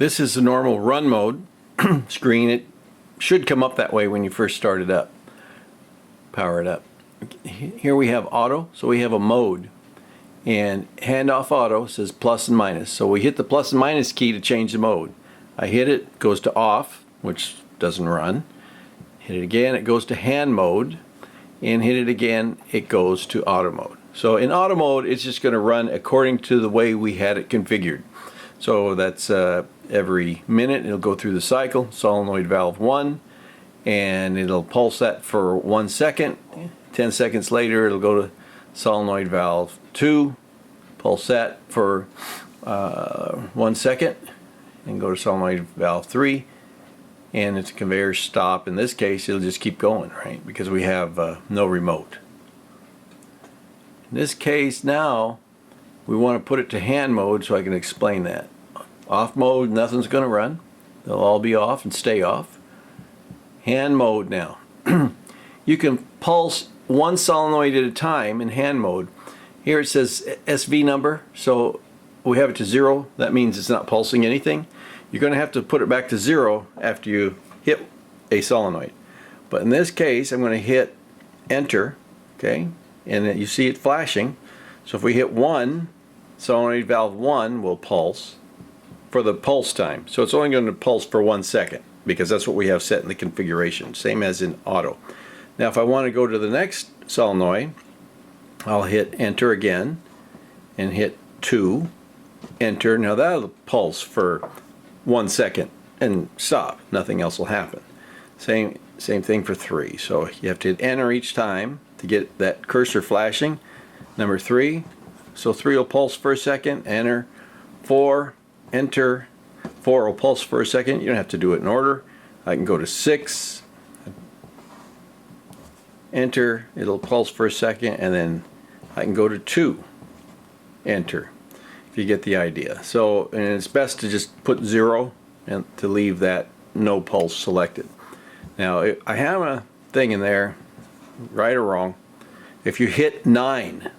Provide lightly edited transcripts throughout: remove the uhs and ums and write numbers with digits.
This is the normal run mode screen. It should come up that way when you first start it up. Power it up. Here we have auto, so we have a mode. And handoff auto says plus and minus. So we hit the plus and minus key to change the mode. I hit it goes to off, which doesn't run. Hit it again, it goes to hand mode. And hit it again, it goes to auto mode. So in auto mode, it's just going to run according to the way we had it configured. So that's every minute it'll go through the cycle, solenoid valve 1, and it'll pulse that for 1 second. 10 seconds later it'll go to solenoid valve 2, pulse that for 1 second, and go to solenoid valve 3, and it's a conveyor stop. In this case it'll just keep going, right, because we have no remote. In this case now we want to put it to hand mode, so I can explain that. Off mode, nothing's going to run. They'll all be off and stay off. Hand mode now. You can pulse one solenoid at a time in hand mode. Here it says SV number, so we have it to 0. That means it's not pulsing anything. You're going to have to put it back to 0 after you hit a solenoid. But in this case, I'm going to hit enter, okay, and you see it flashing. So if we hit 1, solenoid valve 1 will pulse for the pulse time. So it's only going to pulse for 1 second because that's what we have set in the configuration, same as in auto. Now if I want to go to the next solenoid, I'll hit enter again and hit 2, enter. Now that'll pulse for 1 second and stop. Nothing else will happen. Same thing for 3. So you have to hit enter each time to get that cursor flashing. Number 3, so 3 will pulse for a second, enter. 4, enter. 4 will pulse for a second. You don't have to do it in order. I can go to 6, enter, it'll pulse for a second, and then I can go to 2, enter, if you get the idea. So, and it's best to just put 0 and to leave that no pulse selected. Now I have a thing in there, right or wrong. If you hit 9,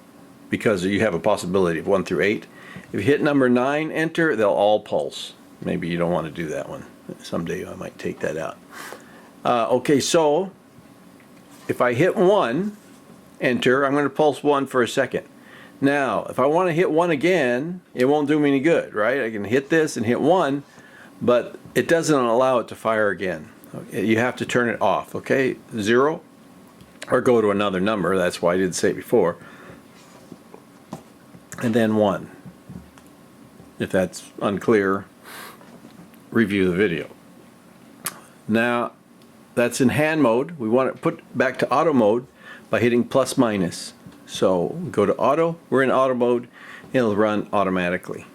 because you have a possibility of 1 through 8, if you hit number 9, enter, they'll all pulse. Maybe you don't want to do that one. Someday I might take that out. Okay, so if I hit 1, enter, I'm going to pulse 1 for a second. Now, if I want to hit 1 again, it won't do me any good, right? I can hit this and hit 1, but it doesn't allow it to fire again. Okay, you have to turn it off, okay? 0, or go to another number. That's why I didn't say it before. And then 1. If that's unclear, review the video. Now that's in hand mode. We want to put back to auto mode by hitting plus minus. So go to auto, we're in auto mode, it'll run automatically.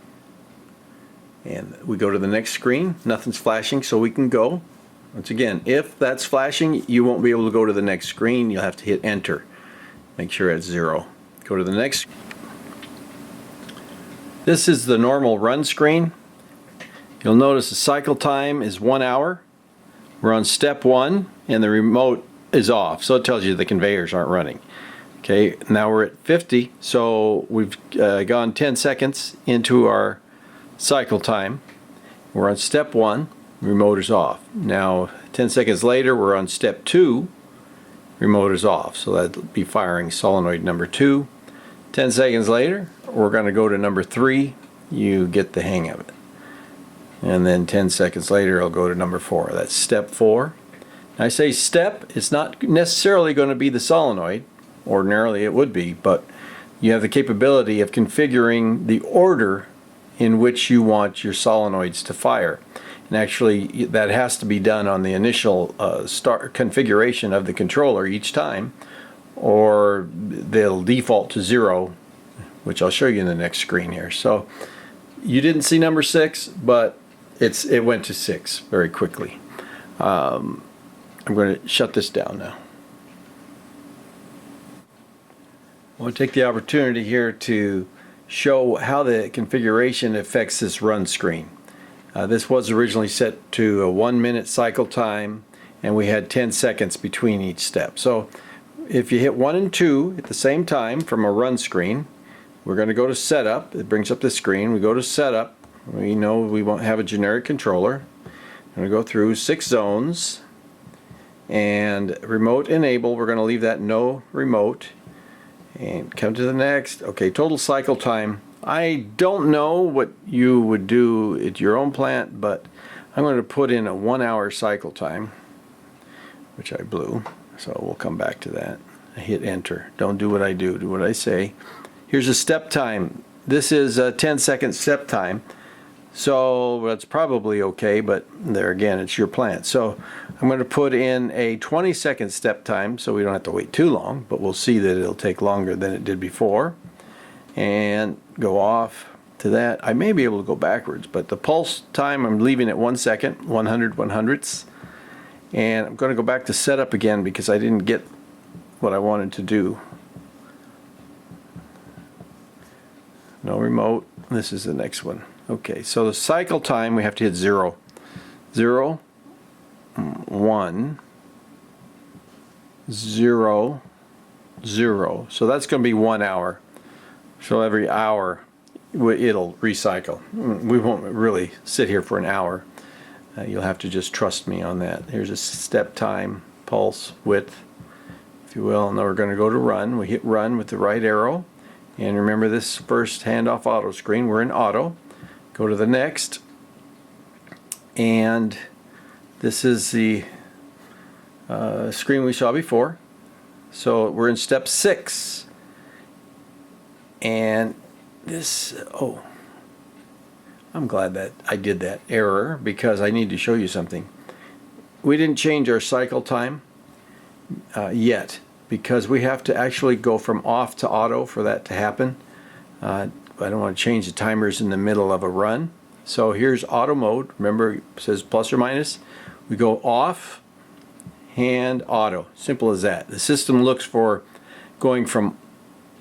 And we go to the next screen, nothing's flashing, so we can go. Once again, if that's flashing, you won't be able to go to the next screen. You'll have to hit enter. Make sure it's 0. Go to the next. This is the normal run screen. You'll notice the cycle time is 1 hour. We're on step 1 and the remote is off, so it tells you the conveyors aren't running. Okay, now we're at 50, so we've gone 10 seconds into our cycle time. We're on step 1, remote is off. Now 10 seconds later we're on step 2, remote is off, so that'll be firing solenoid number 2. 10 seconds later we're going to go to number 3. You get the hang of it. And then 10 seconds later I'll go to number 4. That's step 4. I say step, it's not necessarily going to be the solenoid. Ordinarily it would be, but you have the capability of configuring the order in which you want your solenoids to fire. And actually that has to be done on the initial start configuration of the controller each time, or they'll default to 0, which I'll show you in the next screen here. So you didn't see number 6, but it went to 6 very quickly. I'm going to shut this down now. I want to take the opportunity here to show how the configuration affects this run screen. This was originally set to a 1-minute cycle time, and we had 10 seconds between each step. So if you hit 1 and 2 at the same time from a run screen, we're going to go to setup. It brings up the screen. We go to setup, We know we won't have a generic controller. I'm going to go through 6 zones, and remote enable, we're going to leave that no remote, and come to the next. Okay, total cycle time. I don't know what you would do at your own plant, but I'm going to put in a 1 hour cycle time, which I blew, so we'll come back to that. I hit enter. Don't do what I do, do what I say. Here's a step time. This is a 10-second step time. So that's probably okay, but there again, it's your plant. So I'm going to put in a 20-second step time so we don't have to wait too long, but we'll see that it'll take longer than it did before. And go off to that. I may be able to go backwards, but the pulse time I'm leaving at 1 second, 100/100ths. And I'm going to go back to setup again because I didn't get what I wanted to do. No remote. This is the next one. Okay, so the cycle time, we have to hit 0. 0, 1, 0, 0. So that's going to be 1 hour. So every hour it'll recycle. We won't really sit here for an hour. You'll have to just trust me on that. Here's a step time, pulse, width, if you will. Now we're going to go to run. We hit run with the right arrow. And remember this first handoff auto screen. We're in auto. Go to the next, and this is the screen we saw before. So we're in step 6, and this, oh, I'm glad that I did that error because I need to show you something. We didn't change our cycle time yet because we have to actually go from off to auto for that to happen. I don't want to change the timers in the middle of a run. So here's auto mode. Remember, it says plus or minus. We go off and auto. Simple as that. The system looks for going from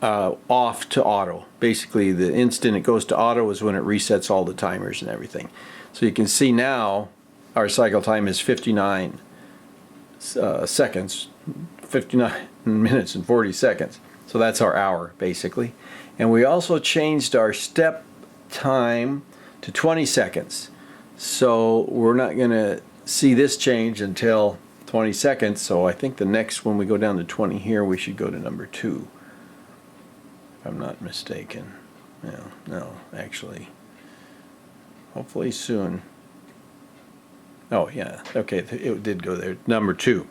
off to auto. Basically, the instant it goes to auto is when it resets all the timers and everything. So you can see now our cycle time is 59 seconds, 59 minutes and 40 seconds. So that's our hour, basically. And we also changed our step time to 20 seconds. So we're not going to see this change until 20 seconds. So I think the next, when we go down to 20 here, we should go to number 2. If I'm not mistaken. No, actually. Hopefully soon. Oh, yeah. Okay, it did go there. Number 2.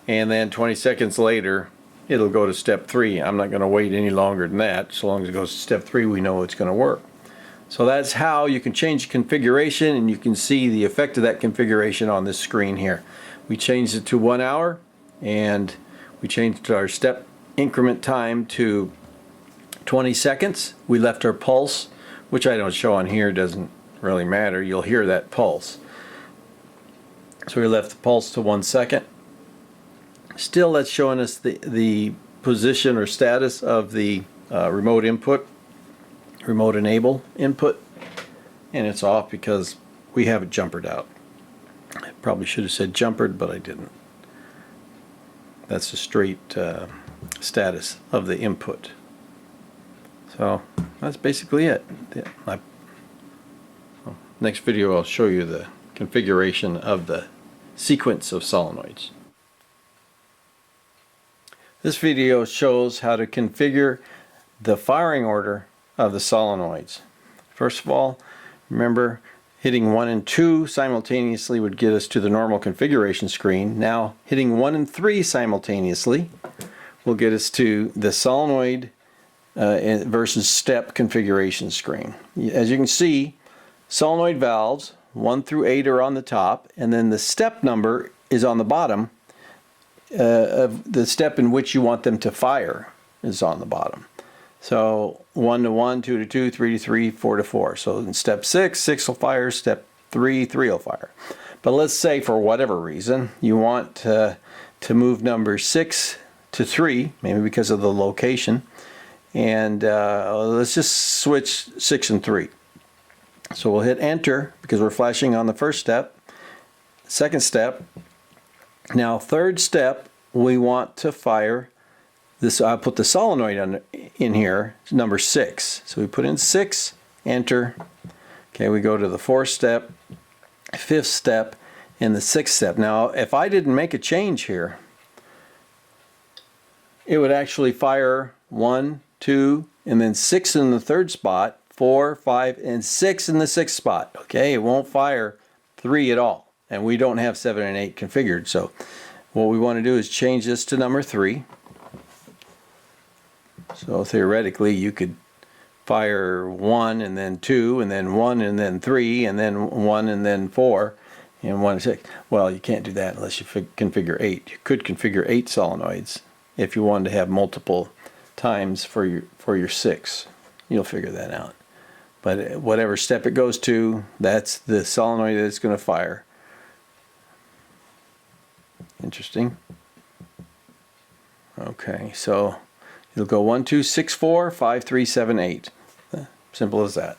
And then 20 seconds later, it'll go to step 3. I'm not going to wait any longer than that. So long as it goes to step 3, we know it's going to work. So that's how you can change configuration, and you can see the effect of that configuration on this screen here. We changed it to 1 hour, and we changed our step increment time to 20 seconds. We left our pulse, which I don't show on here, doesn't really matter. You'll hear that pulse. So we left the pulse to 1 second. Still, that's showing us the position or status of the remote input, remote enable input, and it's off because we have it jumpered out. I probably should have said jumpered, but I didn't. That's the straight status of the input. So that's basically it. Next video I'll show you the configuration of the sequence of solenoids. This video shows how to configure the firing order of the solenoids. First of all, remember hitting 1 and 2 simultaneously would get us to the normal configuration screen. Now hitting 1 and 3 simultaneously will get us to the solenoid versus step configuration screen. As you can see, solenoid valves 1 through 8 are on the top, and then the step number is on the bottom. Of the step in which you want them to fire is on the bottom. So 1 to 1, 2 to 2, 3 to 3, 4 to 4. So in step 6, 6 will fire, step 3, 3 will fire. But let's say for whatever reason you want to move number 6 to 3, maybe because of the location, and let's just switch 6 and 3. So we'll hit enter because we're flashing on the first step. Second step. Now third step, we want to fire this. I'll put the solenoid in here, number 6. So we put in 6, enter. Okay, we go to the 4th step, 5th step, and the 6th step. Now, if I didn't make a change here, it would actually fire 1, 2, and then 6 in the 3rd spot, 4, 5, and 6 in the 6th spot. Okay, it won't fire 3 at all. And we don't have 7 and 8 configured. So what we want to do is change this to number 3. So theoretically, you could fire 1 and then 2 and then 1 and then 3 and then 1 and then 4 and 1 and 6. Well, you can't do that unless you configure 8. You could configure 8 solenoids if you wanted to have multiple times for your 6. You'll figure that out. But whatever step it goes to, that's the solenoid that it's going to fire. Interesting. Okay, so it'll go 1, 2, 6, 4, 5, 3, 7, 8. Simple as that.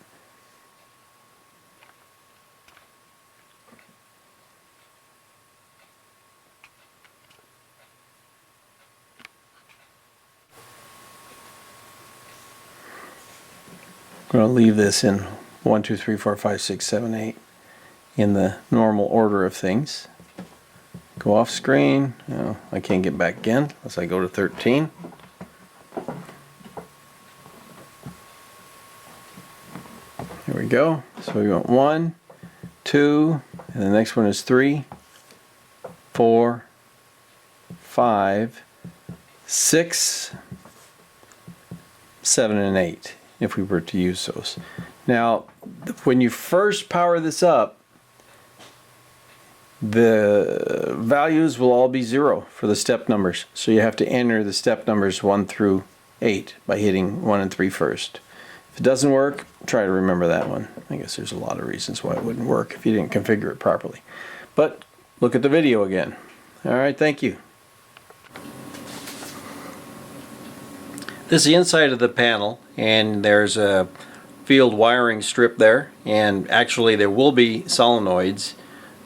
I'm going to leave this in 1, 2, 3, 4, 5, 6, 7, 8 in the normal order of things. Go off screen. No, I can't get back again unless I go to 13. Here we go. So we want 1, 2, and the next one is 3, 4, 5, 6, 7, and 8, if we were to use those. Now, when you first power this up, the values will all be 0 for the step numbers. So you have to enter the step numbers 1 through 8 by hitting 1 and 3 first. If it doesn't work, try to remember that one. I guess there's a lot of reasons why it wouldn't work if you didn't configure it properly. But look at the video again. Alright, thank you. This is the inside of the panel, and there's a field wiring strip there, and actually there will be solenoids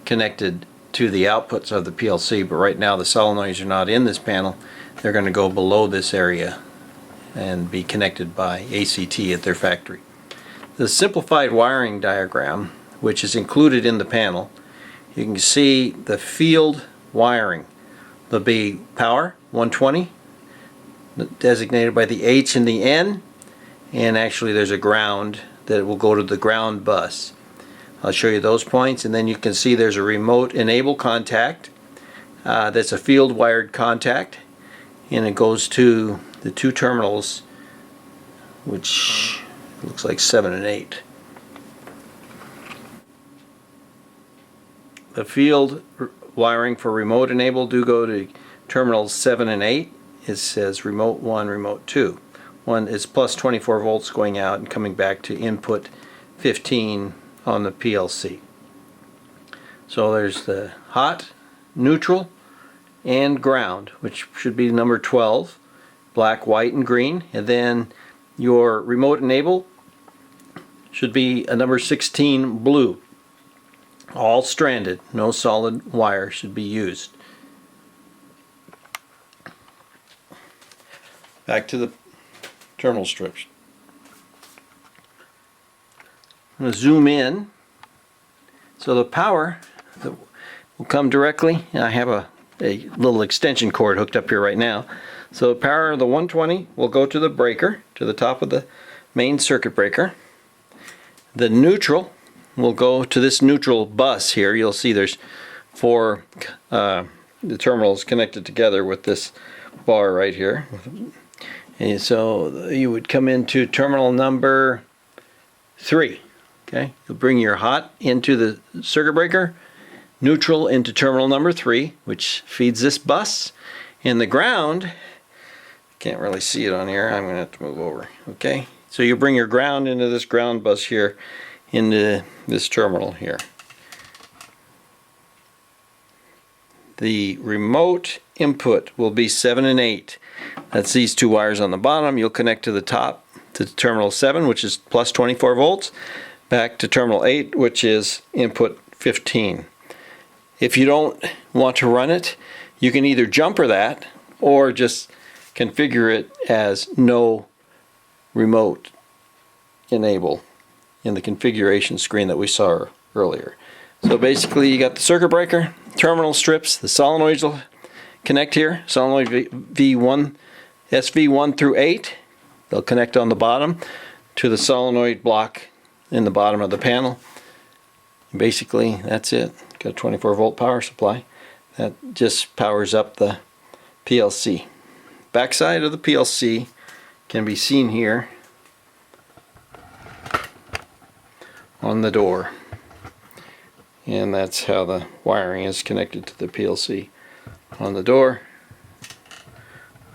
connected to the outputs of the PLC, but right now the solenoids are not in this panel. They're going to go below this area and be connected by ACT at their factory. The simplified wiring diagram, which is included in the panel, you can see the field wiring. There'll be power 120 designated by the H and the N, and actually there's a ground that will go to the ground bus. I'll show you those points, and then you can see there's a remote enable contact that's a field wired contact, and it goes to the 2 terminals, which looks like 7 and 8. The field wiring for remote enable do go to terminals 7 and 8. It says remote 1, remote 2. One is plus 24 volts going out and coming back to input 15 on the PLC. So there's the hot, neutral, and ground, which should be number 12, black, white, and green. And then your remote enable should be a number 16, blue. All stranded, no solid wire should be used. Back to the terminal strips. I'm going to zoom in. So the power will come directly. I have a little extension cord hooked up here right now. So the power of the 120 will go to the breaker, to the top of the main circuit breaker. The neutral will go to this neutral bus here. You'll see there's 4 the terminals connected together with this bar right here. And so you would come into terminal number 3. Okay, you'll bring your hot into the circuit breaker, neutral into terminal number 3, which feeds this bus, and the ground, can't really see it on here, I'm going to have to move over. Okay, so you bring your ground into this ground bus here, into this terminal here. The remote input will be 7 and 8. That's these 2 wires on the bottom. You'll connect to the top, to terminal 7, which is plus 24 volts. Back to terminal 8, which is input 15. If you don't want to run it, you can either jumper that or just configure it as no remote enable in the configuration screen that we saw earlier. So basically you got the circuit breaker, terminal strips, the solenoids will connect here, solenoid V1, SV1 through 8. They'll connect on the bottom to the solenoid block in the bottom of the panel. Basically that's it. Got a 24 volt power supply. That just powers up the PLC. Backside of the PLC can be seen here on the door, and that's how the wiring is connected to the PLC. On the door,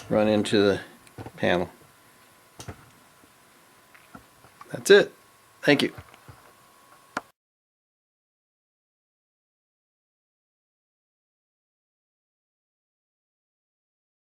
run into the panel. That's it. Thank you.